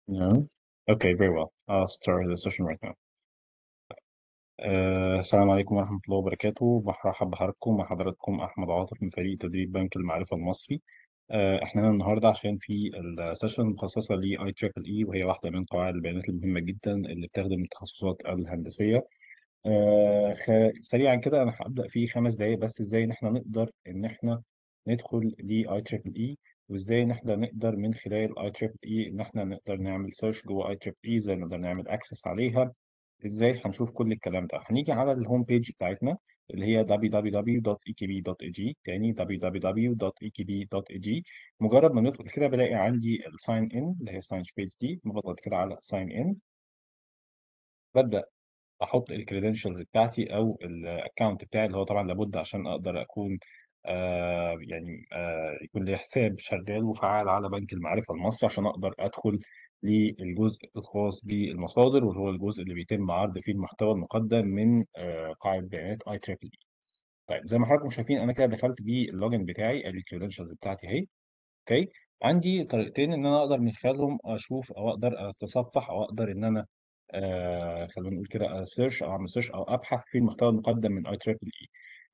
No. Okay, very well. I'll start the session right now. السلام عليكم ورحمة الله وبركاته. برحب بحضراتكم مع حضراتكم أحمد عاطف من فريق تدريب بنك المعرفة المصري. احنا هنا النهارده عشان في السيشن المخصصة ل IEEE، وهي واحدة من قواعد البيانات المهمة جدا اللي بتخدم التخصصات الهندسية. سريعا كده انا هبدأ في 5 دقايق بس ازاي ان احنا نقدر ان احنا ندخل ل IEEE، وازاي ان احنا نقدر من خلال IEEE ان احنا نقدر نعمل سيرش جوه IEEE، ازاي نقدر نعمل اكسس عليها. ازاي هنشوف كل الكلام ده. هنيجي على الهوم بيج بتاعتنا اللي هي www.ekb.ag، تاني www.ekb.ag. مجرد ما ندخل كده بلاقي عندي الساين ان اللي هي ساين بيج دي، بضغط كده على ساين ان، ببدأ احط الكريدنشالز بتاعتي او الاكونت بتاعي اللي هو طبعا لابد عشان اقدر اكون يكون لي حساب شغال وفعال على بنك المعرفه المصري عشان اقدر ادخل للجزء الخاص بالمصادر، وهو الجزء اللي بيتم عرض فيه المحتوى المقدم من قاعده بيانات اي تريبل اي. طيب زي ما حضراتكم شايفين انا كده دخلت باللوجن بتاعي، الكريدنشالز بتاعتي اهي. اوكي، عندي طريقتين ان انا اقدر من خلالهم اشوف او اقدر اتصفح او اقدر ان انا خلينا نقول كده سيرش او اعمل سيرش او ابحث في المحتوى المقدم من اي تريبل اي.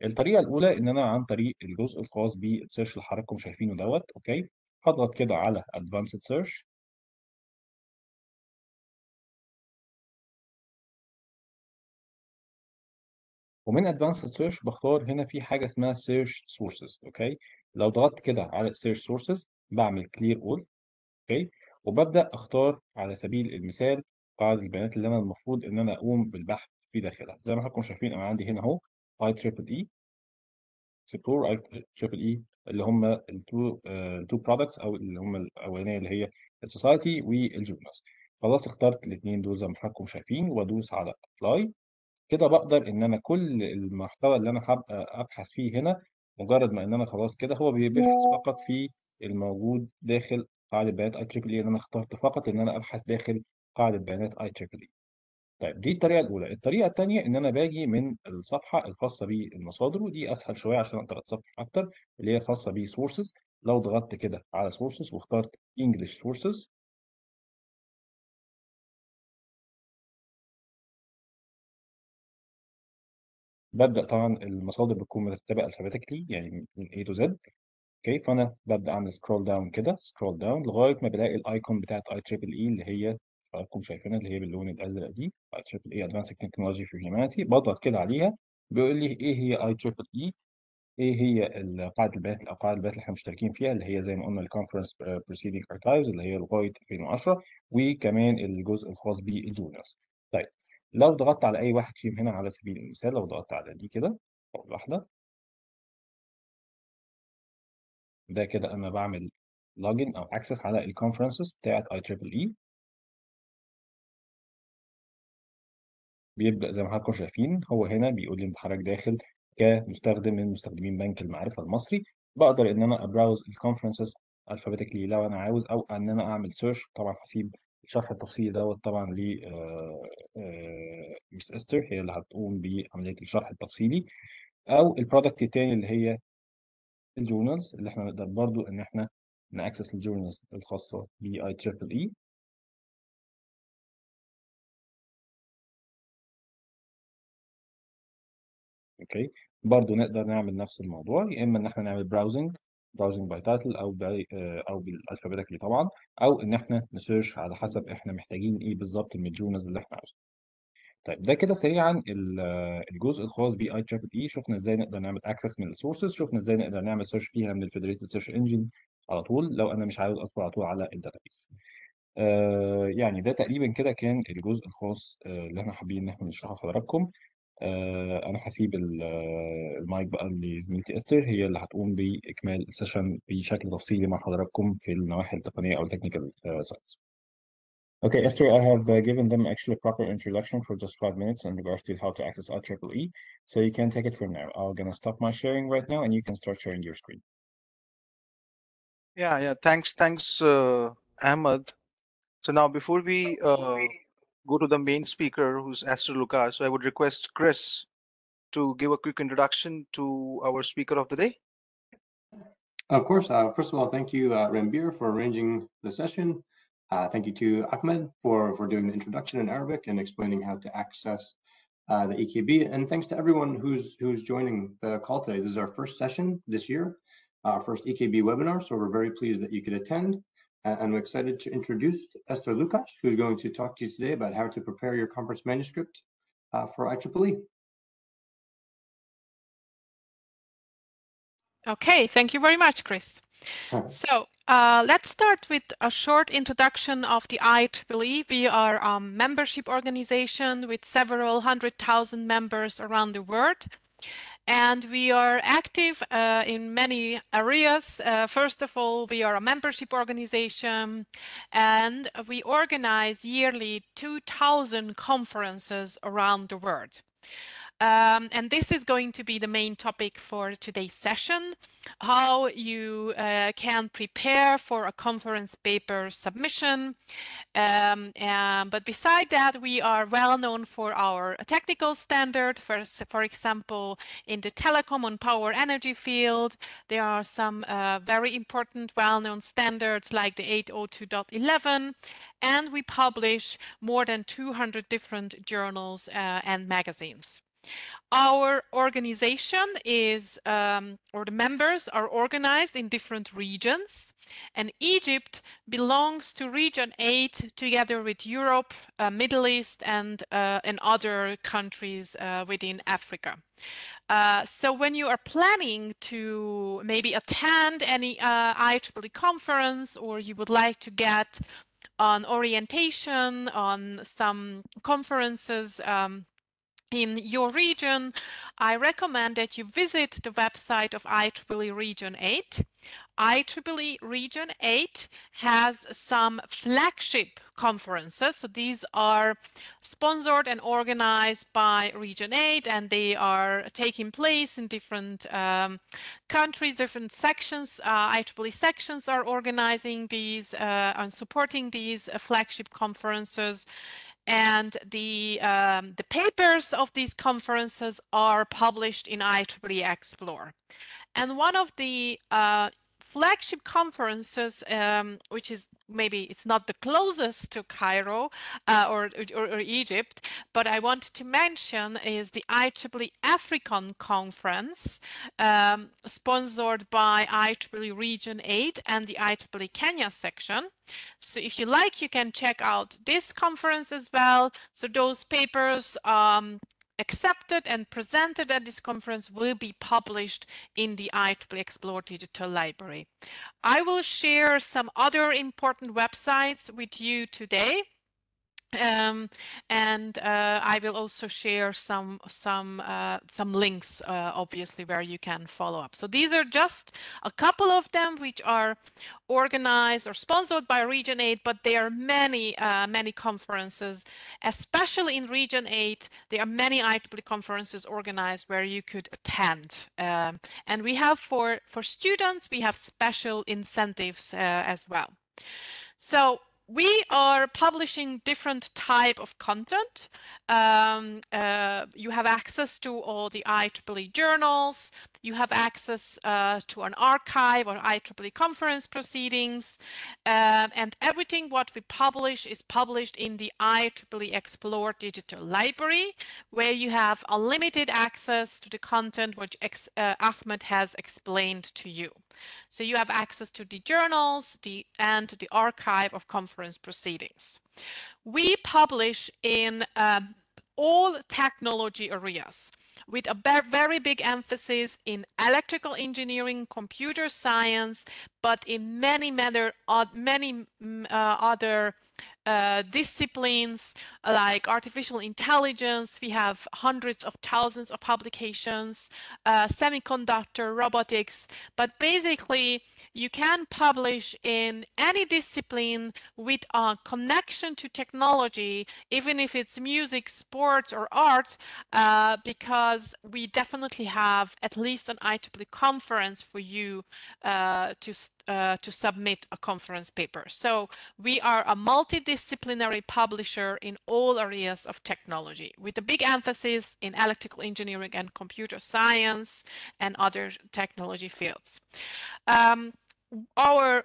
الطريقه الاولى ان انا عن طريق الجزء الخاص بالسيرش اللي حضراتكم شايفينه دوت. اوكي، هضغط كده على ادفانسد سيرش، ومن ادفانسد سيرش بختار هنا في حاجه اسمها سيرش سورسز. اوكي، لو ضغطت كده على سيرش سورسز بعمل كلير اول. اوكي، وببدا اختار على سبيل المثال قاعده البيانات اللي انا المفروض ان انا اقوم بالبحث في داخلها. زي ما حضراتكم شايفين انا عندي هنا اهو اي تريبل اي سكور، اي تريبل اي اللي هم التو برودكتس او اللي هم الاولانيه اللي هي السوسايتي والجورنالز. خلاص اخترت الاثنين دول زي ما حضراتكم شايفين وادوس على ابلاي. كده بقدر ان انا كل المحتوى اللي انا هبقى ابحث فيه هنا، مجرد ما ان انا خلاص كده هو بيبحث فقط في الموجود داخل قاعده بيانات اي تريبل اي، ان انا اخترت فقط ان انا ابحث داخل قاعده بيانات اي تريبل اي. طيب دي الطريقه الاولى. الطريقه الثانيه ان انا باجي من الصفحه الخاصه بالمصادر، ودي اسهل شويه عشان اقدر اتصفح اكتر، اللي هي خاصه بسورسز. لو ضغطت كده على سورسز واخترت انجلش سورسز، ببدا طبعا المصادر بتكون مرتبه الفابيتيكلي يعني من A to Z. اوكي، فانا ببدا اعمل سكرول داون كده، سكرول داون لغايه ما بلاقي الايكون بتاعت اي تريبل اي اللي هي حضراتكم شايفينها، اللي هي باللون الازرق دي، اي تريبل اي ادفانسد تكنولوجي فور هيومانيتي. بضغط كده عليها بيقول لي ايه هي اي تريبل اي، ايه هي قاعده البيانات او قاعده البيانات اللي احنا مشتركين فيها، اللي هي زي ما قلنا الكونفرنس بروسيدنج اركايفز اللي هي لغايه 2010، وكمان الجزء الخاص بالجونرز. طيب لو ضغطت على اي واحد فيهم هنا على سبيل المثال، لو ضغطت على دي كده اول واحده، ده كده انا بعمل لوجن او اكسس على الكونفرنسز بتاعت اي تريبل اي. بيبدا زي ما حضراتكم شايفين هو هنا بيقول لي انت حضرتك داخل كمستخدم من مستخدمين بنك المعرفه المصري. بقدر ان انا ابراوز الكونفرنسز الفابيتيكلي لو انا عاوز، او ان انا اعمل سيرش. طبعا هسيب الشرح التفصيلي دوت طبعا ل مس استر، هي اللي هتقوم بعمليه الشرح التفصيلي. او البرودكت التاني اللي هي الجورنالز، اللي احنا نقدر برضو ان احنا ناكسس الجورنالز الخاصه باي تريبل اي. اوكي، برضو نقدر نعمل نفس الموضوع، يا اما ان احنا نعمل براوزنج باي تايتل او باي او بالالفابيتيكلي طبعا، او ان احنا نسيرش على حسب احنا محتاجين ايه بالظبط من الجورنالز اللي احنا عاوزينها. طيب ده كده سريعا الجزء الخاص باي تريبل اي. شفنا ازاي نقدر نعمل اكسس من السورسز، شفنا ازاي نقدر نعمل سيرش فيها من الفيدريتد سيرش انجن على طول لو انا مش عاوز ادخل على طول على الداتابيس. يعني ده تقريبا كده كان الجزء الخاص اللي احنا حابين ان احنا نشرحه لحضراتكم. انا هسيب المايك بقى لزميلتي استر، هي اللي هتقوم باكمال السيشن بشكل تفصيلي مع حضراتكم في النواحي التقنيه او التكنيكال ساينس. Okay, Esther, I have given them actually a proper introduction for just 5 minutes in regards to how to access IEEE. So you can take it from now. I'm gonna stop my sharing right now and you can start sharing your screen. Yeah. Thanks, Ahmed. So now, before we go to the main speaker, who's Esther Lucas, so I would request Chris to give a quick introduction to our speaker of the day. Of course. First of all, thank you, Rambir, for arranging the session. Thank you to Ahmed for doing the introduction in Arabic and explaining how to access the EKB. And thanks to everyone who's joining the call today. This is our first session this year, our first EKB webinar. So we're very pleased that you could attend. And we're excited to introduce Esther Lukash, who's going to talk to you today about how to prepare your conference manuscript for IEEE. Okay, thank you very much, Chris. So let's start with a short introduction of the IEEE. We are a membership organization with several 100,000 members around the world. And we are active in many areas. First of all, we are a membership organization, and we organize yearly 2,000 conferences around the world. And this is going to be the main topic for today's session, how you can prepare for a conference paper submission. But beside that, we are well known for our technical standard. For example, in the telecom and power energy field, there are some very important well-known standards like the 802.11, and we publish more than 200 different journals and magazines. Our organization is, or the members are organized in different regions, and Egypt belongs to Region 8 together with Europe, Middle East, and other countries within Africa. So when you are planning to maybe attend any IEEE conference, or you would like to get an orientation on some conferences in your region, I recommend that you visit the website of IEEE Region 8. IEEE Region 8 has some flagship conferences. So these are sponsored and organized by Region 8, and they are taking place in different countries, different sections. IEEE sections are organizing these and supporting these flagship conferences. And the papers of these conferences are published in IEEE Explore. And one of the flagship conferences, which is maybe it's not the closest to Cairo or Egypt, but I want to mention is the IEEE African Conference, sponsored by IEEE Region 8 and the IEEE Kenya section. So if you like, you can check out this conference as well. So those papers accepted and presented at this conference will be published in the IEEE Explore Digital Library. I will share some other important websites with you today. And I will also share some links, obviously, where you can follow up. So these are just a couple of them which are organized or sponsored by Region 8, but there are many conferences, especially in Region 8. There are many IEEE conferences organized where you could attend. And we have for students, we have special incentives as well. So we are publishing different type of content. You have access to all the IEEE journals. You have access to an archive or IEEE conference proceedings. And everything what we publish is published in the IEEE Explore Digital Library, where you have unlimited access to the content which Ahmed has explained to you. So you have access to the journals and the archive of conference proceedings. We publish in all technology areas with a very big emphasis in electrical engineering, computer science, but in many other disciplines like artificial intelligence. We have hundreds of thousands of publications, semiconductor, robotics, but basically you can publish in any discipline with a connection to technology, even if it's music, sports, or art, because we definitely have at least an IEEE conference for you to submit a conference paper. So we are a multidisciplinary publisher in all areas of technology, with a big emphasis in electrical engineering and computer science and other technology fields. Our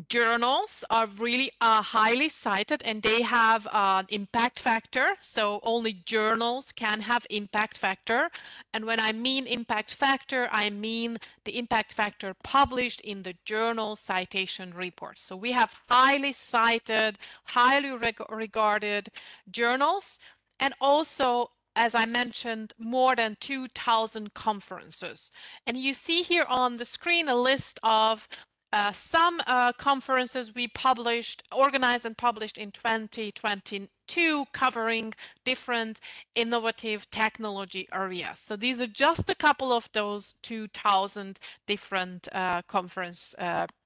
journals are really highly cited, and they have an impact factor. So only journals can have impact factor. And when I mean impact factor, I mean the impact factor published in the journal citation report. So we have highly cited, highly regarded journals, and also, as I mentioned, more than 2,000 conferences. And you see here on the screen a list of some conferences we organized and published in 2022, covering different innovative technology areas. So these are just a couple of those 2,000 different conference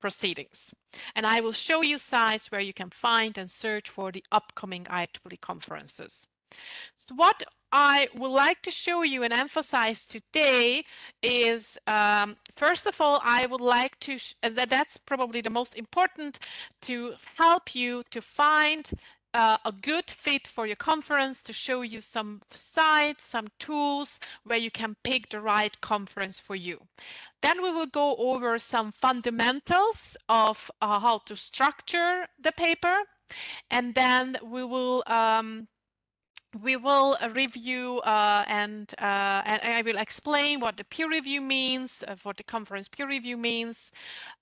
proceedings. And I will show you sites where you can find and search for the upcoming IEEE conferences. So what I would like to show you and emphasize today is, first of all, I would like to, that's probably the most important, to help you to find a good fit for your conference, to show you some sites, some tools where you can pick the right conference for you. Then we will go over some fundamentals of how to structure the paper, and then we will review and I will explain what the peer review means, what the conference peer review means,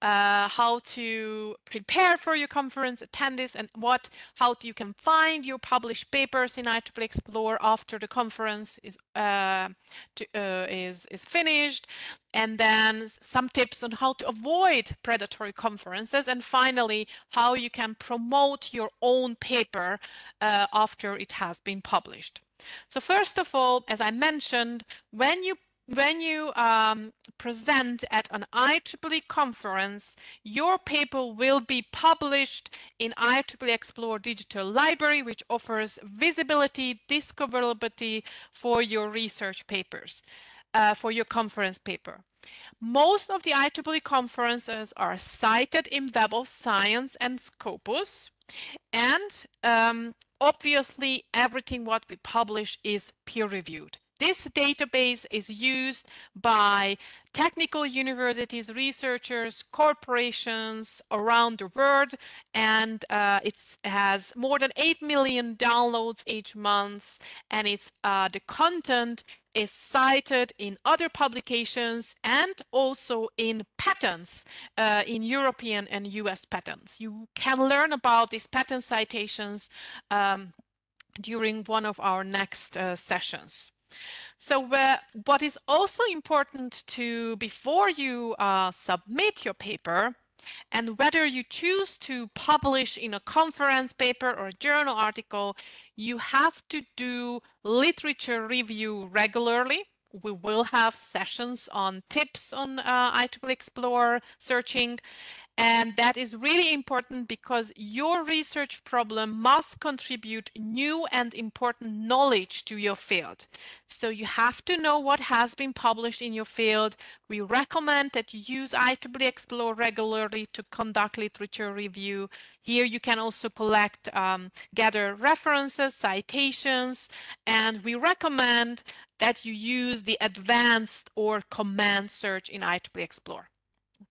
how to prepare for your conference attendees, and how you can find your published papers in IEEE Explore after the conference is finished, and then some tips on how to avoid predatory conferences, and finally, how you can promote your own paper after it has been published. So first of all, as I mentioned, when you present at an IEEE conference, your paper will be published in IEEE Explore Digital Library, which offers visibility, discoverability for your research papers, for your conference paper. Most of the IEEE conferences are cited in Web of Science and Scopus, and obviously everything what we publish is peer-reviewed. This database is used by technical universities, researchers, corporations around the world, and it has more than 8 million downloads each month, and the content is cited in other publications and also in patents, in European and US patents. You can learn about these patent citations during one of our next sessions. So what is also important to, before you submit your paper, and whether you choose to publish in a conference paper or a journal article, you have to do literature review regularly. We will have sessions on tips on IEEE Explore searching. And that is really important because your research problem must contribute new and important knowledge to your field. So you have to know what has been published in your field. We recommend that you use IEEE Explore regularly to conduct literature review. Here you can also collect, gather references, citations, and we recommend that you use the advanced or command search in IEEE Explore.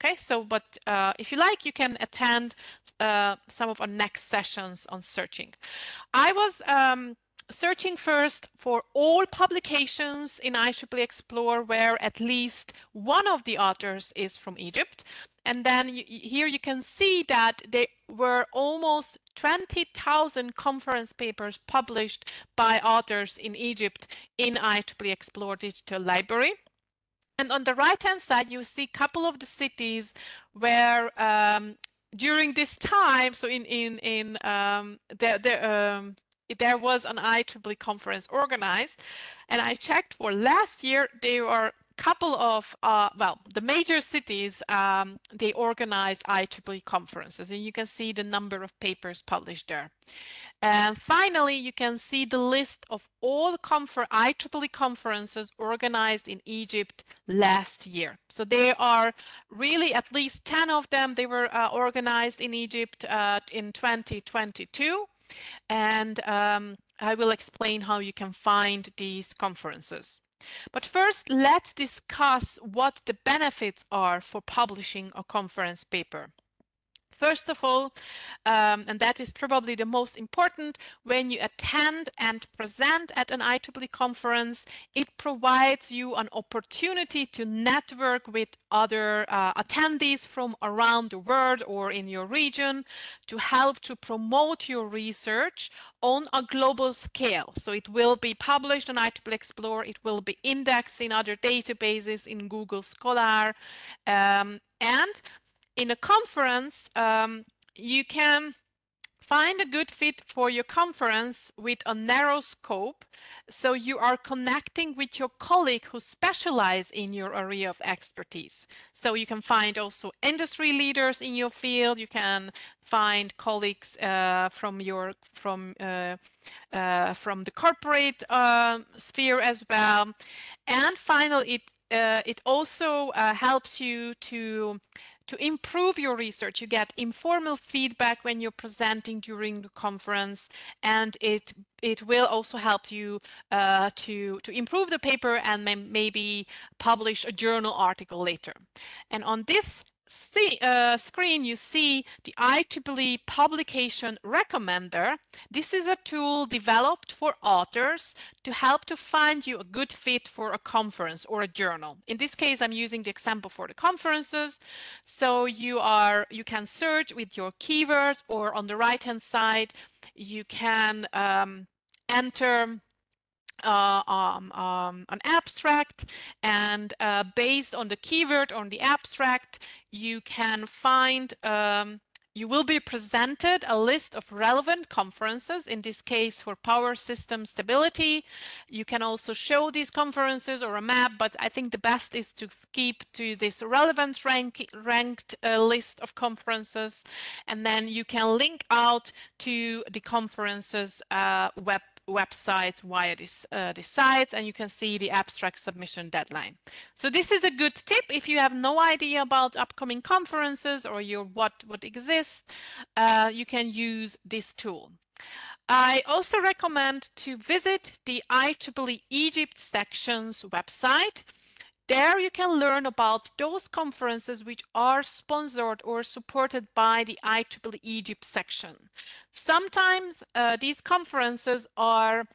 Okay, so but if you like, you can attend some of our next sessions on searching. I was searching first for all publications in IEEE Explore where at least one of the authors is from Egypt. And then here you can see that there were almost 20,000 conference papers published by authors in Egypt in IEEE Explore Digital Library. And on the right-hand side, you see a couple of the cities where during this time, so there was an IEEE conference organized, and I checked for last year. There were a couple of the major cities, they organized IEEE conferences, and you can see the number of papers published there. And finally, you can see the list of all IEEE conferences organized in Egypt last year. So there are really at least 10 of them. They were organized in Egypt in 2022. And I will explain how you can find these conferences. But first, let's discuss what the benefits are for publishing a conference paper. First of all, and that is probably the most important, when you attend and present at an IEEE conference, it provides you an opportunity to network with other attendees from around the world or in your region to help to promote your research on a global scale. So it will be published on IEEE Explorer, it will be indexed in other databases in Google Scholar, and in a conference, you can find a good fit for your conference with a narrow scope. So you are connecting with your colleague who specialize in your area of expertise. So you can find also industry leaders in your field. You can find colleagues from the corporate sphere as well. And finally, it also helps you to improve your research. You get informal feedback when you're presenting during the conference, and it will also help you to improve the paper and maybe publish a journal article later. And on this screen, you see the IEEE Publication Recommender. This is a tool developed for authors to help to find you a good fit for a conference or a journal. In this case, I'm using the example for the conferences. So you can search with your keywords, or on the right-hand side, you can enter an abstract, and based on the keyword on the abstract, you can find you will be presented a list of relevant conferences, in this case for power system stability. You can also show these conferences or a map, but I think the best is to skip to this relevant ranked list of conferences, and then you can link out to the conferences websites via this site, and you can see the abstract submission deadline. So this is a good tip if you have no idea about upcoming conferences or what exists. You can use this tool. I also recommend to visit the IEEE Egypt section's website. There you can learn about those conferences which are sponsored or supported by the IEEE Egypt section. Sometimes these conferences are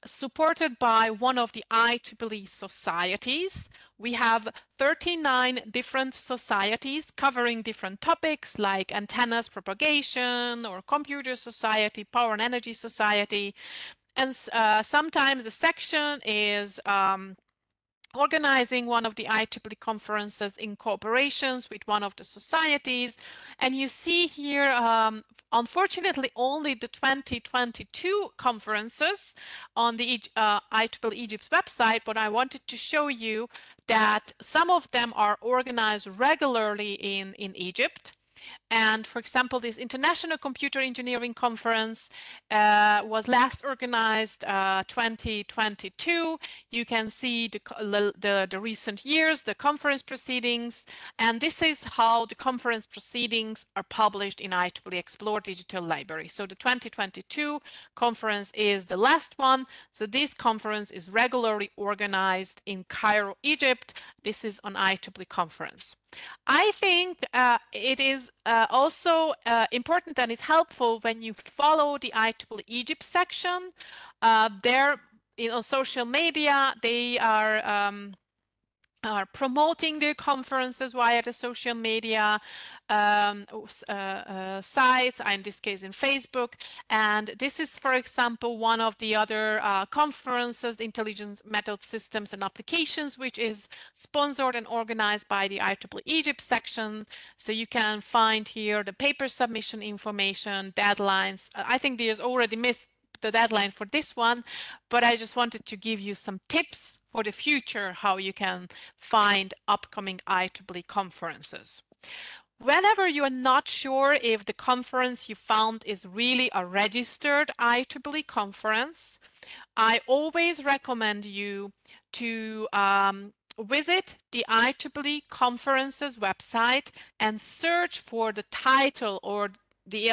supported by one of the IEEE societies. We have 39 different societies covering different topics like antennas propagation or computer society, power and energy society. And sometimes a section is organizing one of the IEEE conferences in cooperations with one of the societies. And you see here, unfortunately, only the 2022 conferences on the IEEE Egypt website, but I wanted to show you that some of them are organized regularly in Egypt. And for example, this International Computer Engineering Conference was last organized 2022. You can see the recent years, the conference proceedings, and this is how the conference proceedings are published in IEEE Explore Digital Library. So the 2022 conference is the last one. So this conference is regularly organized in Cairo, Egypt. This is an IEEE conference. I think it is also important and it's helpful when you follow the IEEE Egypt section. There, on social media, they are promoting their conferences via the social media sites, in this case in Facebook. And this is, for example, one of the other conferences, Intelligent Method Systems and Applications, which is sponsored and organized by the IEEE Egypt section. So you can find here the paper submission information, deadlines. I think there's already missed the deadline for this one, but I just wanted to give you some tips for the future, how you can find upcoming IEEE conferences. Whenever you are not sure if the conference you found is really a registered IEEE conference, I always recommend you to visit the IEEE conferences website and search for the title or the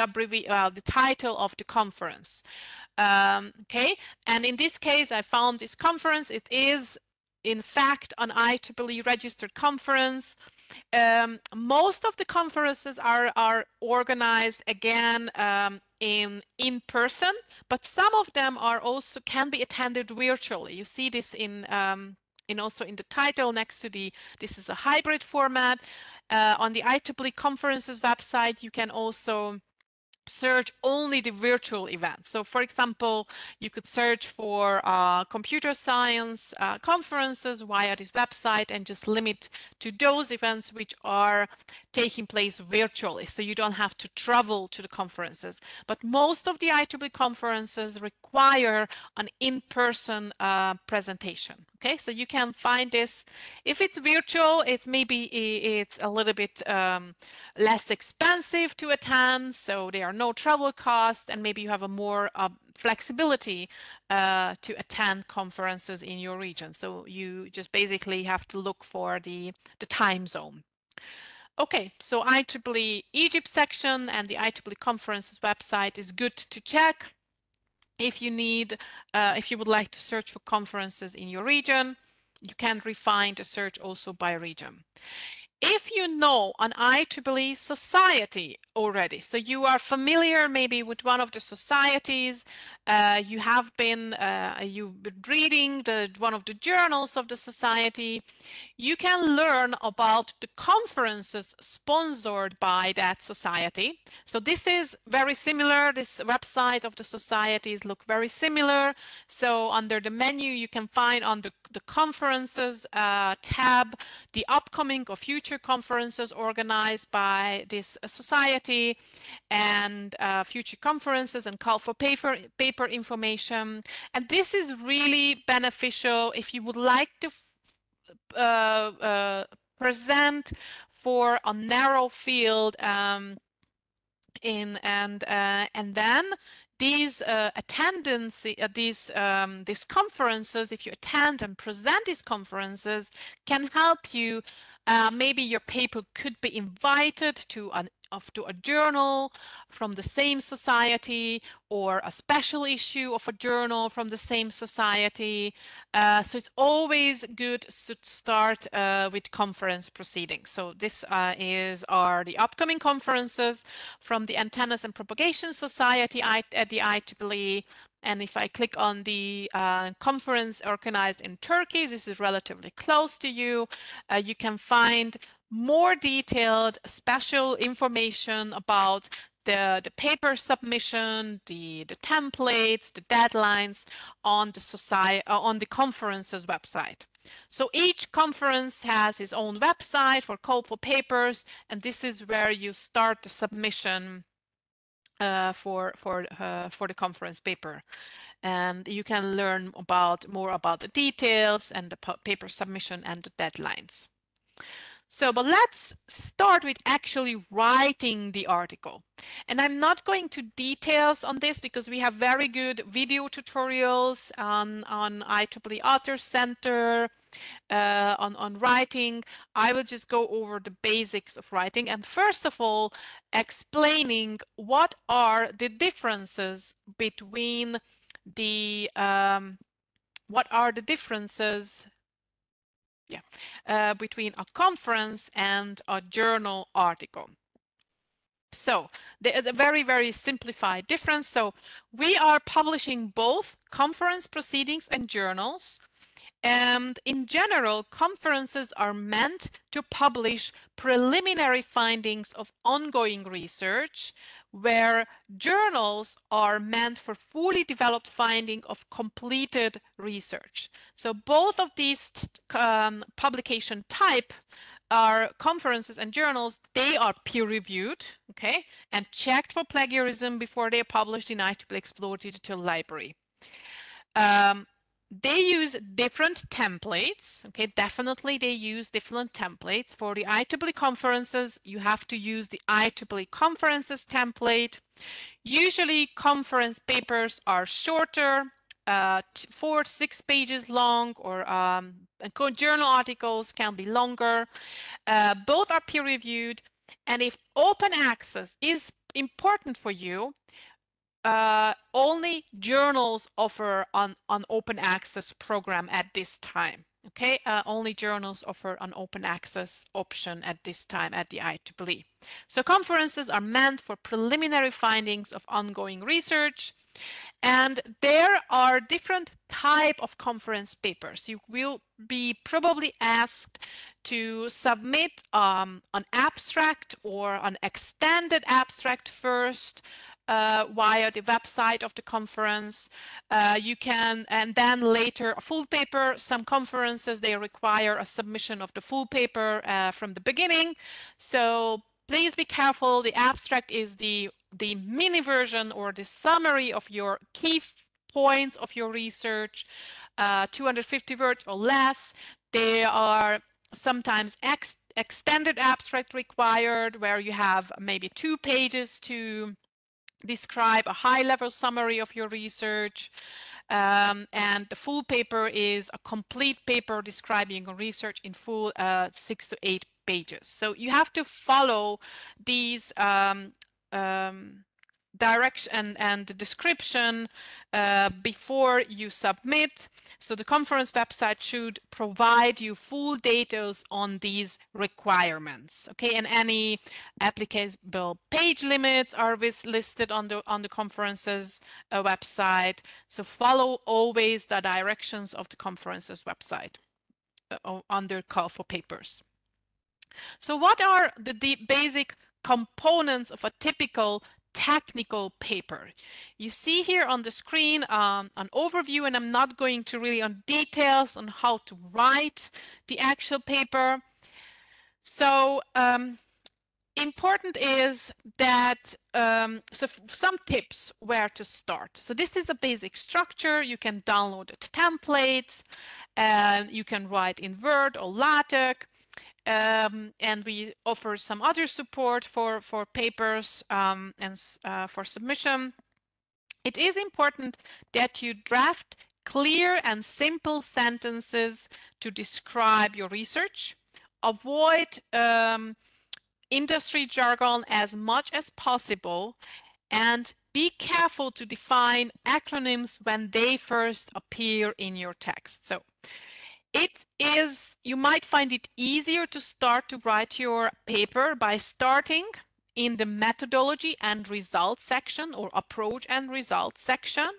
title of the conference. Okay, and in this case, I found this conference. It is, in fact, an IEEE registered conference. Most of the conferences are organized again in person, but some of them are also can be attended virtually. You see this in also in the title next to this is a hybrid format. On the IEEE conferences website, you can also search only the virtual events. So for example, you could search for computer science conferences via this website and just limit to those events which are taking place virtually. So you don't have to travel to the conferences. But most of the IEEE conferences require an in-person presentation. Okay, so you can find this. If it's virtual, it's a little bit less expensive to attend, so there are no travel costs, and maybe you have a more flexibility to attend conferences in your region. So you just basically have to look for the time zone. Okay, so IEEE Egypt section and the IEEE conferences website is good to check if you need, if you would like to search for conferences in your region. You can refine the search also by region. If you know an IEEE society already, so you are familiar maybe with one of the societies, you've been reading one of the journals of the society, you can learn about the conferences sponsored by that society. So this is very similar. This website of the societies look very similar. So under the menu, you can find on the conferences tab the upcoming or future conferences organized by this society, and future conferences and call for paper information. And this is really beneficial if you would like to present for a narrow field and then these these conferences, if you attend and present these conferences, can help you. Maybe your paper could be invited to a journal from the same society, or a special issue of a journal from the same society. So it's always good to start with conference proceedings. So this are the upcoming conferences from the Antennas and Propagation Society at the IEEE. And if I click on the conference organized in Turkey, this is relatively close to you. You can find more detailed special information about the paper submission, the templates, the deadlines on the conference's website. So each conference has its own website for call for papers, and this is where you start the submission for the conference paper. And you can learn more about the details and the paper submission and the deadlines. So, but let's start with actually writing the article. And I'm not going to details on this because we have very good video tutorials on IEEE Author Center on writing. I will just go over the basics of writing. And first of all, explaining what are the differences between the between a conference and a journal article. So there is a very, very simplified difference. So we are publishing both conference proceedings and journals. And in general, conferences are meant to publish preliminary findings of ongoing research, where journals are meant for fully developed finding of completed research. So both of these publication type are conferences and journals. They are peer-reviewed, okay, and checked for plagiarism before they are published in IEEE Explorer Digital Library. They use different templates, okay, definitely they use different templates. For the IEEE conferences, you have to use the IEEE conferences template. Usually conference papers are shorter, 4 to 6 pages long, or journal articles can be longer. Both are peer-reviewed, and if open access is important for you, only journals offer an open access program at this time. Okay, only journals offer an open access option at this time at the IEEE. So conferences are meant for preliminary findings of ongoing research, and there are different type of conference papers. You will be probably asked to submit an abstract or an extended abstract first via the website of the conference. You can, and then later a full paper. Some conferences, they require a submission of the full paper from the beginning. So please be careful. The abstract is the mini version or the summary of your key points of your research, 250 words or less. There are sometimes extended abstract required where you have maybe 2 pages to describe a high-level summary of your research. And the full paper is a complete paper describing your research in full, 6 to 8 pages. So you have to follow these direction and the description before you submit. So the conference website should provide you full details on these requirements. Okay, and any applicable page limits are listed on the conference's website. So follow always the directions of the conference's website under call for papers. So what are the basic components of a typical technical paper? You see here on the screen an overview, and I'm not going to really on details on how to write the actual paper. So important is that, so some tips where to start. So this is a basic structure. You can download the templates, and you can write in Word or LaTeX. And we offer some other support for papers and for submission. It is important that you draft clear and simple sentences to describe your research. Avoid industry jargon as much as possible, and be careful to define acronyms when they first appear in your text. So you might find it easier to start to write your paper by starting in the methodology and results section, or approach and results section,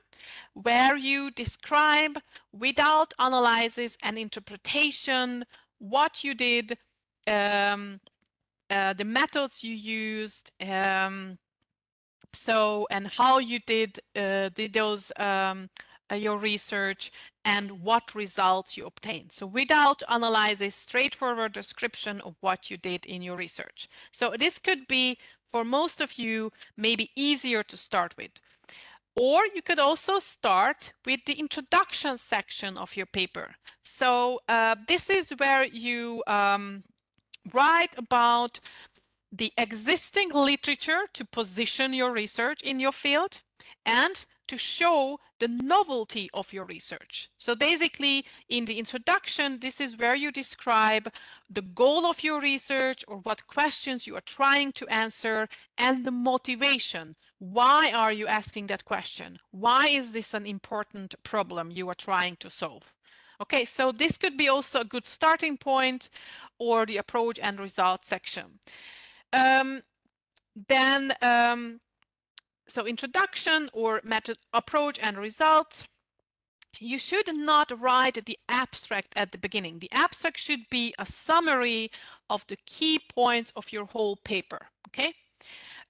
where you describe without analysis and interpretation what you did, the methods you used, and how you did those your research, and what results you obtained. So without analysis, straightforward description of what you did in your research. So this could be, for most of you, maybe easier to start with. Or you could also start with the introduction section of your paper. So this is where you write about the existing literature to position your research in your field and to show the novelty of your research. So basically, in the introduction, this is where you describe the goal of your research, or what questions you are trying to answer, and the motivation. Why are you asking that question? Why is this an important problem you are trying to solve? Okay, so this could be also a good starting point, or the approach and results section. So introduction or method, approach and results. You should not write the abstract at the beginning. The abstract should be a summary of the key points of your whole paper, okay?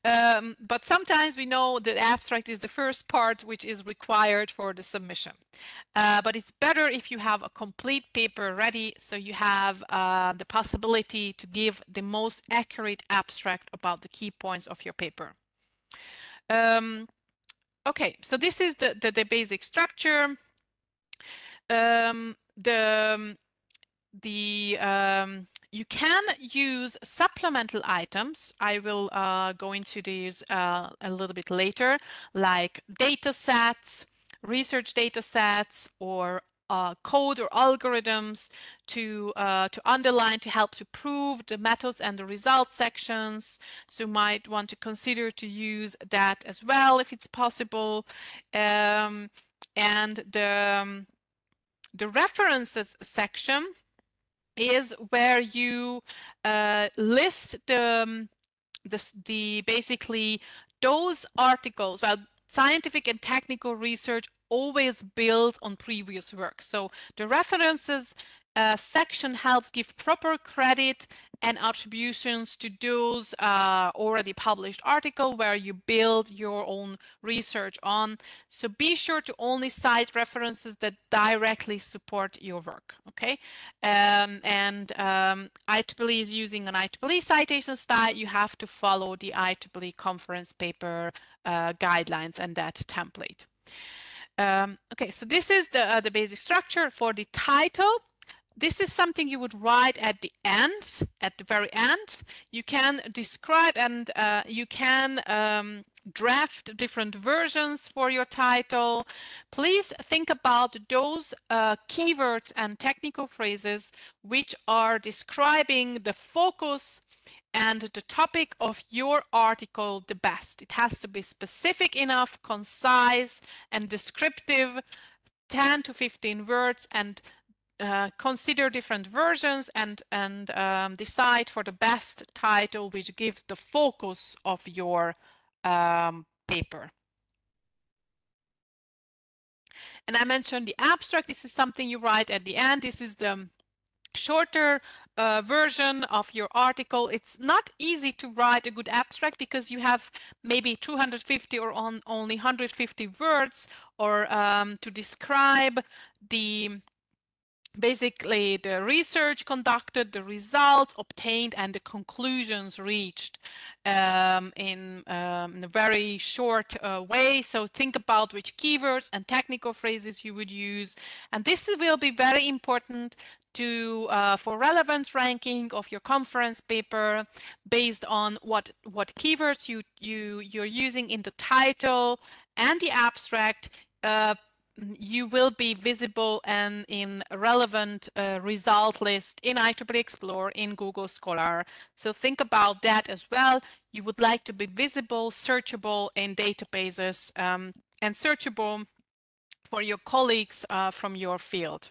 But sometimes we know that abstract is the first part which is required for the submission. But it's better if you have a complete paper ready, so you have the possibility to give the most accurate abstract about the key points of your paper. Okay, so this is the basic structure. You can use supplemental items. I will go into these a little bit later, like data sets, research data sets, or code or algorithms to underline, to help to prove the methods and the results sections. So you might want to consider to use that as well if it's possible. And The references section is where you list the basically those articles. Well, scientific and technical research always build on previous work. So the references section helps give proper credit and attributions to those already published article where you build your own research on. So be sure to only cite references that directly support your work, okay? IEEE is using an IEEE citation style. You have to follow the IEEE conference paper guidelines and that template. Okay, so this is the basic structure for the title. This is something you would write at the end, at the very end. You can describe and you can draft different versions for your title. Please think about those keywords and technical phrases which are describing the focus and the topic of your article the best. It has to be specific enough, concise and descriptive, 10 to 15 words, and consider different versions and decide for the best title which gives the focus of your paper. And I mentioned the abstract. This is something you write at the end. This is the shorter version of your article. It's not easy to write a good abstract because you have maybe 250 or only 150 words, or to describe basically the research conducted, the results obtained, and the conclusions reached in a very short way. So think about which keywords and technical phrases you would use. And this will be very important to for relevance ranking of your conference paper based on what keywords you're using in the title and the abstract. You will be visible and in relevant result list in IEEE Explore, in Google Scholar. So think about that as well. You would like to be visible, searchable in databases, and searchable for your colleagues from your field.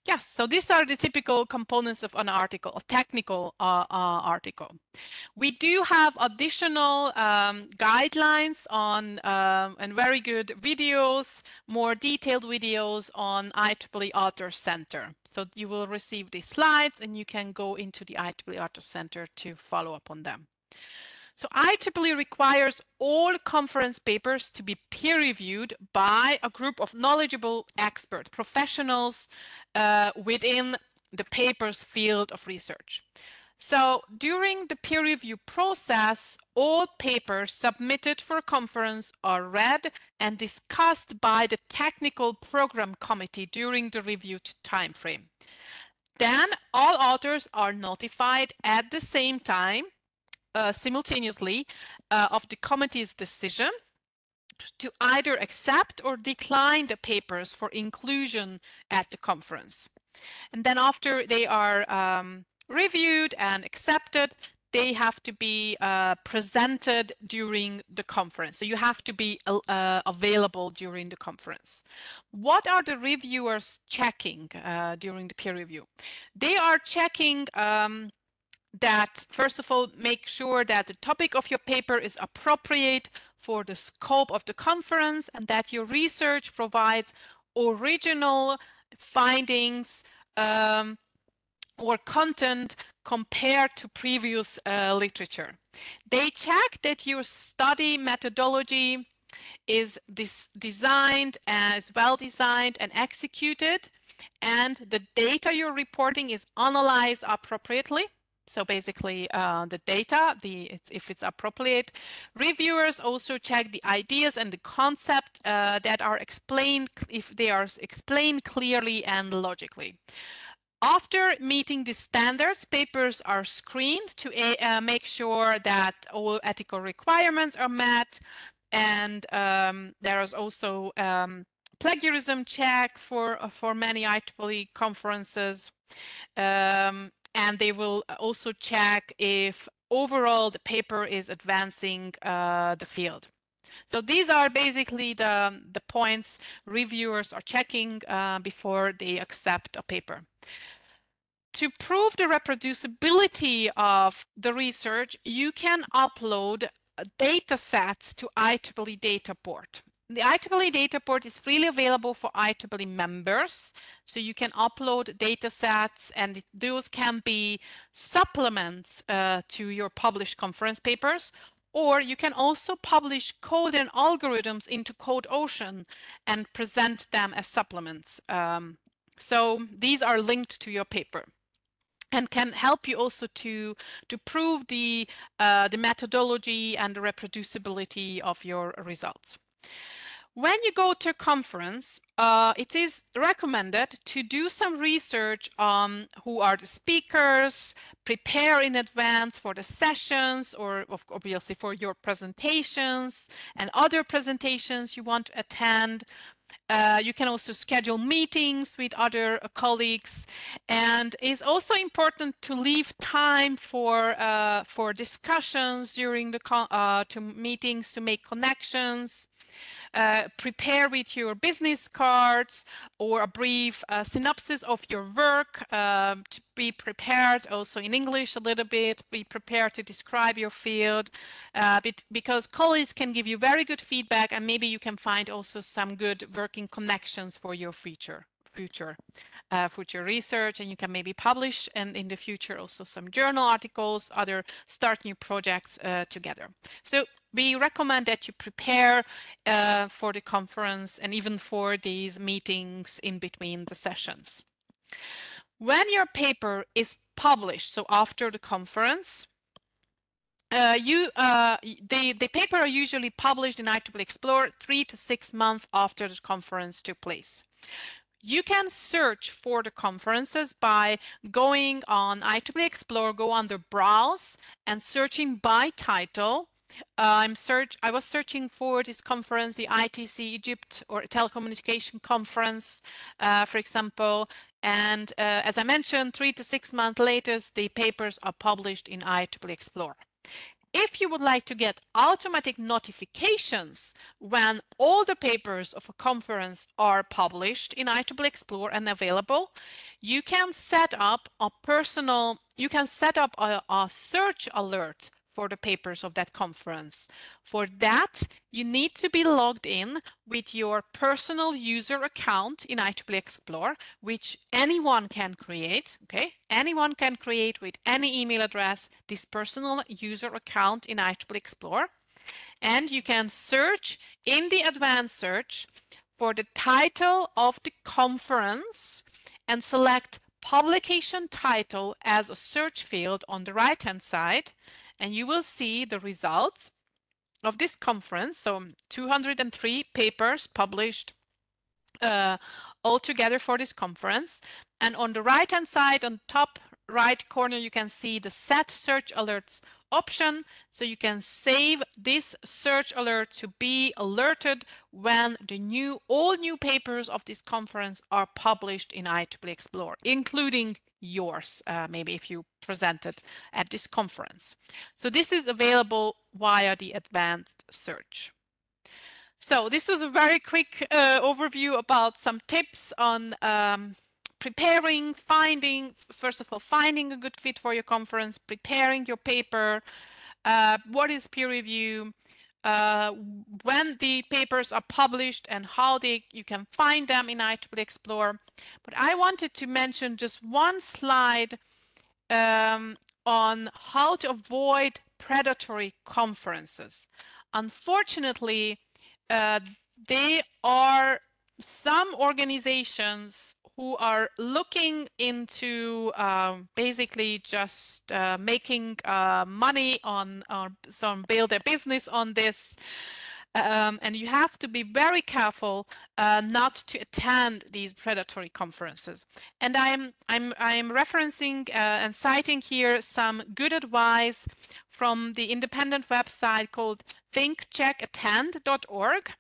Yes, so these are the typical components of an article, a technical article. We do have additional guidelines on and very good videos, more detailed videos on IEEE Author Center. So you will receive these slides and you can go into the IEEE Author Center to follow up on them. So IEEE requires all conference papers to be peer-reviewed by a group of knowledgeable expert professionals within the paper's field of research. So during the peer review process, all papers submitted for a conference are read and discussed by the technical program committee during the reviewed timeframe. Then all authors are notified at the same time simultaneously of the committee's decision to either accept or decline the papers for inclusion at the conference. And then after they are reviewed and accepted, they have to be presented during the conference. So you have to be available during the conference. What are the reviewers checking during the peer review? They are checking that, first of all, make sure that the topic of your paper is appropriate for the scope of the conference and that your research provides original findings or content compared to previous literature. They check that your study methodology is designed as well designed and executed, and the data you're reporting is analyzed appropriately. So basically the data, if it's appropriate. Reviewers also check the ideas and the concept that are explained, if they are explained clearly and logically. After meeting the standards, papers are screened to make sure that all ethical requirements are met. And there is also plagiarism check for many IEEE conferences. And they will also check if overall the paper is advancing the field. So these are basically the points reviewers are checking before they accept a paper. To prove the reproducibility of the research, you can upload data sets to IEEE Dataport. The IEEE Dataport is freely available for IEEE members, so you can upload data sets, and those can be supplements to your published conference papers, or you can also publish code and algorithms into CodeOcean and present them as supplements. So these are linked to your paper and can help you also to prove the methodology and the reproducibility of your results. When you go to a conference, it is recommended to do some research on who are the speakers, prepare in advance for the sessions, or obviously for your presentations and other presentations you want to attend. You can also schedule meetings with other colleagues, and it's also important to leave time for discussions during the meetings, to make connections. Prepare with your business cards or a brief synopsis of your work, to be prepared also in English a little bit, be prepared to describe your field, because colleagues can give you very good feedback, and maybe you can find also some good working connections for your future research, and you can maybe publish and in the future also some journal articles, start new projects together. So we recommend that you prepare for the conference and even for these meetings in between the sessions. When your paper is published, so after the conference, the paper are usually published in IEEE Explore 3 to 6 months after the conference took place. You can search for the conferences by going on IEEE Explore, go under Browse and searching by title. I was searching for this conference, the ITC Egypt or Telecommunication Conference, for example, and as I mentioned, 3 to 6 months later, the papers are published in IEEE Explore. If you would like to get automatic notifications when all the papers of a conference are published in IEEE Explore and available, you can set up a search alert for the papers of that conference. For that, you need to be logged in with your personal user account in IEEE Explore, which anyone can create, okay? Anyone can create with any email address this personal user account in IEEE Explore. And you can search in the advanced search for the title of the conference and select publication title as a search field on the right-hand side, and you will see the results of this conference. So 203 papers published altogether for this conference. And on the right-hand side, on top right corner, you can see the Set Search Alerts option. So you can save this search alert to be alerted when all new papers of this conference are published in IEEE Explore, including yours, maybe if you presented at this conference. So this is available via the advanced search. So this was a very quick overview about some tips on preparing, first of all, finding a good fit for your conference, preparing your paper, what is peer review, when the papers are published and how you can find them in IEEE Explore. But I wanted to mention just one slide on how to avoid predatory conferences. Unfortunately, there are some organizations who are looking into basically just making money on build their business on this. And you have to be very careful not to attend these predatory conferences. And I'm referencing and citing here some good advice from the independent website called thinkcheckattend.org.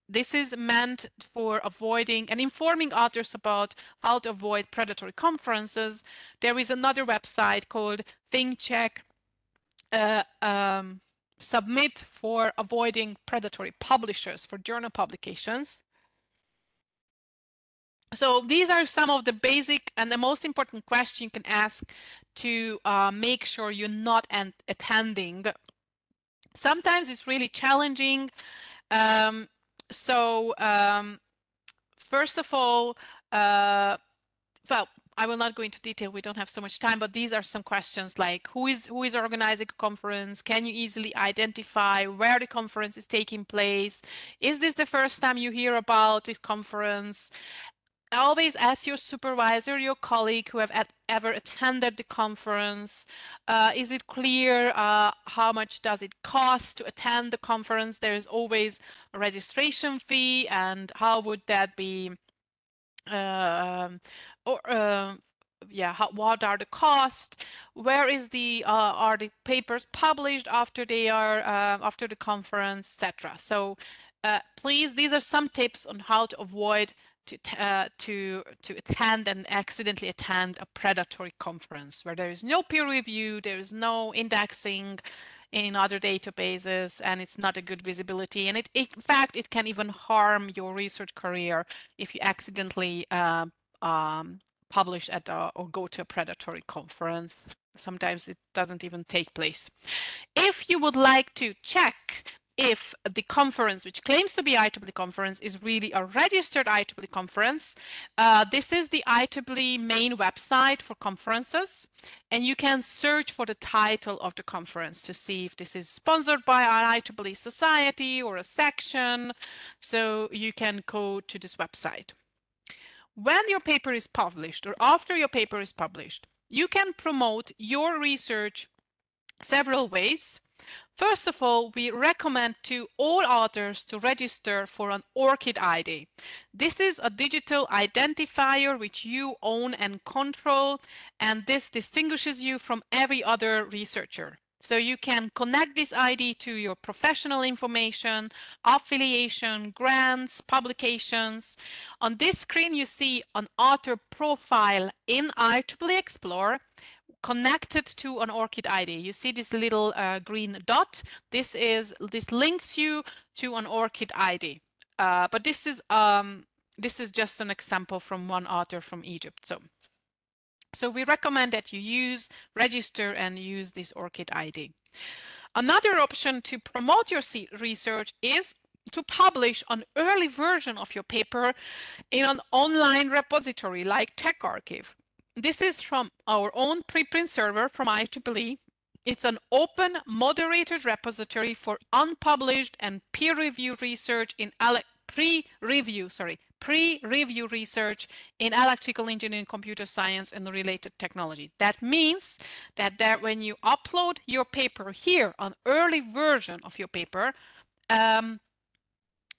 This is meant for avoiding and informing others about how to avoid predatory conferences. There is another website called thinkcheck submit for avoiding predatory publishers for journal publications. So these are some of the basic and the most important questions you can ask to make sure you're not attending. Sometimes it's really challenging. First of all, well, I will not go into detail. We don't have so much time, but these are some questions like who is organizing a conference? Can you easily identify where the conference is taking place? Is this the first time you hear about this conference? Always ask your supervisor, your colleague who have ever attended the conference. Is it clear how much does it cost to attend the conference? There is always a registration fee, and how would that be? What are the costs? Where is are the papers published after they are after the conference, etc. So please, these are some tips on how to avoid to attend and accidentally attend a predatory conference where there is no peer review, there is no indexing in other databases, and it's not a good visibility. And in fact, it can even harm your research career if you accidentally publish at or go to a predatory conference. Sometimes it doesn't even take place. If you would like to check if the conference, which claims to be IEEE conference, is really a registered IEEE conference, this is the IEEE main website for conferences, and you can search for the title of the conference to see if this is sponsored by an IEEE society or a section. So you can go to this website. When your paper is published or after your paper is published, you can promote your research several ways. First of all, we recommend to all authors to register for an ORCID ID. This is a digital identifier which you own and control, and this distinguishes you from every other researcher. So you can connect this ID to your professional information, affiliation, grants, publications. On this screen, you see an author profile in IEEE Explorer connected to an ORCID ID. You see this little green dot. This links you to an ORCID ID. But this is just an example from one author from Egypt. So we recommend that you register and use this ORCID ID. Another option to promote your research is to publish an early version of your paper in an online repository like TechArchive. This is from our own preprint server from IEEE. It's an open, moderated repository for unpublished and peer-reviewed research in pre-review research in electrical engineering, computer science, and related technology. That means that when you upload your paper here, an early version of your paper,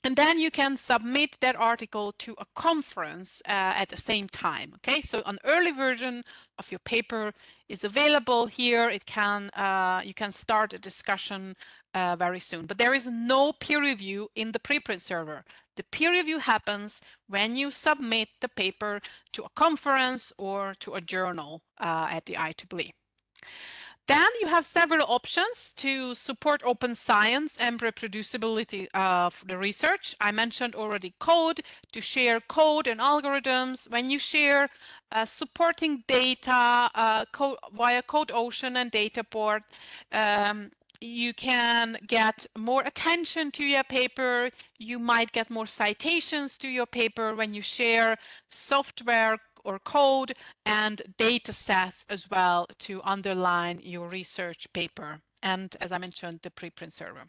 and then you can submit that article to a conference at the same time. Okay, so an early version of your paper is available here. It can you can start a discussion very soon. But there is no peer review in the preprint server. The peer review happens when you submit the paper to a conference or to a journal at the IEEE. Then you have several options to support open science and reproducibility of the research. I mentioned already code, to share code and algorithms. When you share supporting data via CodeOcean and Dataport, you can get more attention to your paper. You might get more citations to your paper when you share software or code and data sets as well to underline your research paper. And as I mentioned, the preprint server.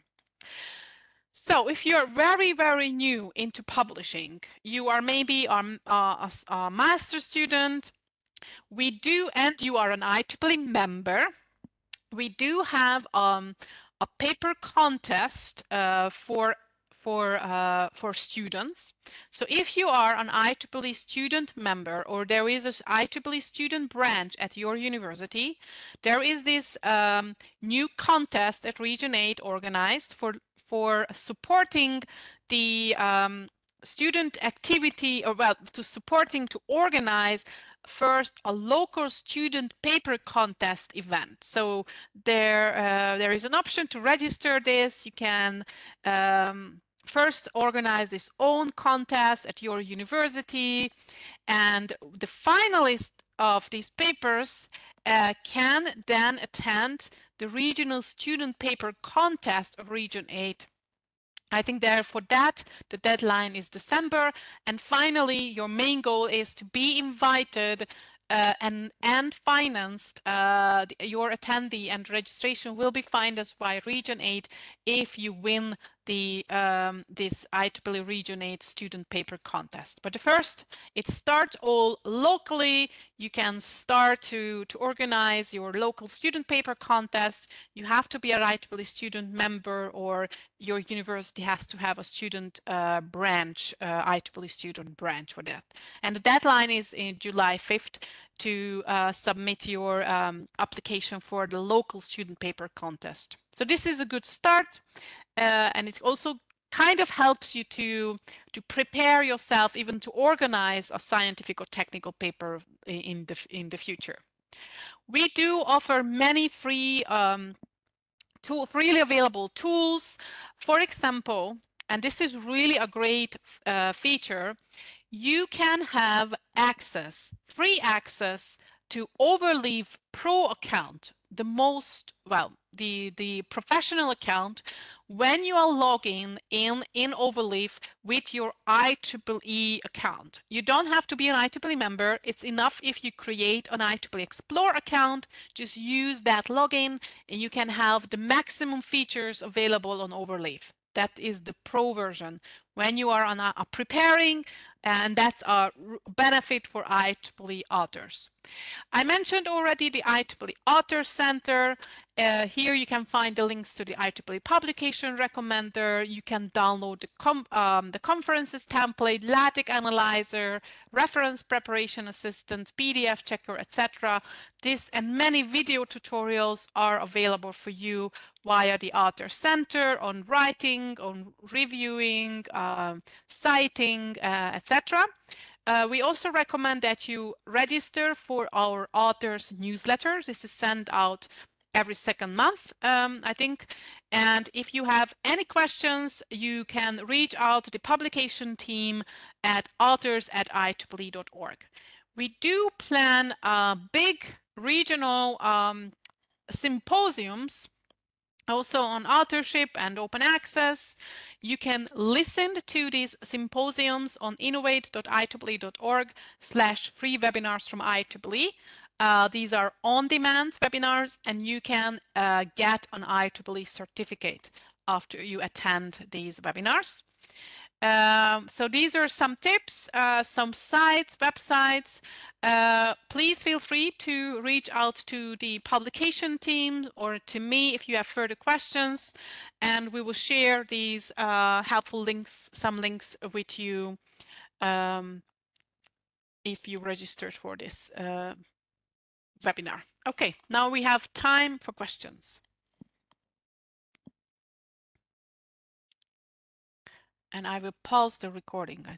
So if you're very, very new into publishing, you are maybe a master student, and you are an IEEE member, we do have a paper contest for students. So if you are an IEEE student member or there is an IEEE student branch at your university, there is this new contest that Region 8 organized for supporting the student activity, or well, to organize first a local student paper contest event. So there is an option to register this. You can first organize this own contest at your university, and the finalists of these papers can then attend the regional student paper contest of Region 8. I think there for that, the deadline is December. And finally, your main goal is to be invited and financed. Your attendee and registration will be financed by Region 8 if you win the this IEEE Region 8 student paper contest. But first, it starts all locally. You can start to organize your local student paper contest. You have to be a IEEE student member, or your university has to have a student branch, IEEE student branch for that. And the deadline is in July 5th to submit your application for the local student paper contest. So this is a good start, and it also kind of helps you to prepare yourself even to organize a scientific or technical paper in the future. We do offer many free freely available tools. For example, and this is really a great feature, you can have access, free access to Overleaf Pro account, the most, well, the professional account, when you are logging in Overleaf with your IEEE account. You don't have to be an IEEE member. It's enough if you create an IEEE Explore account. Just use that login and you can have the maximum features available on Overleaf. That is the pro version. When you are on preparing, and that's a benefit for IEEE authors. I mentioned already the IEEE Author Center. Here you can find the links to the IEEE Publication Recommender. You can download the conferences template, LaTeX Analyzer, Reference Preparation Assistant, PDF Checker, etc. This and many video tutorials are available for you via the Author Center on writing, on reviewing, citing, etc. We also recommend that you register for our authors newsletter. This is sent out every second month, I think. And if you have any questions, you can reach out to the publication team at authors@ieee.org. We do plan big regional symposiums also on authorship and open access. You can listen to these symposiums on innovate.ieee.org/free webinars from IEEE. These are on-demand webinars, and you can get an IEEE certificate after you attend these webinars. So these are some tips, some sites, websites. Please feel free to reach out to the publication team or to me if you have further questions, and we will share these helpful links, some links with you if you registered for this webinar. Okay, now we have time for questions. And I will pause the recording, I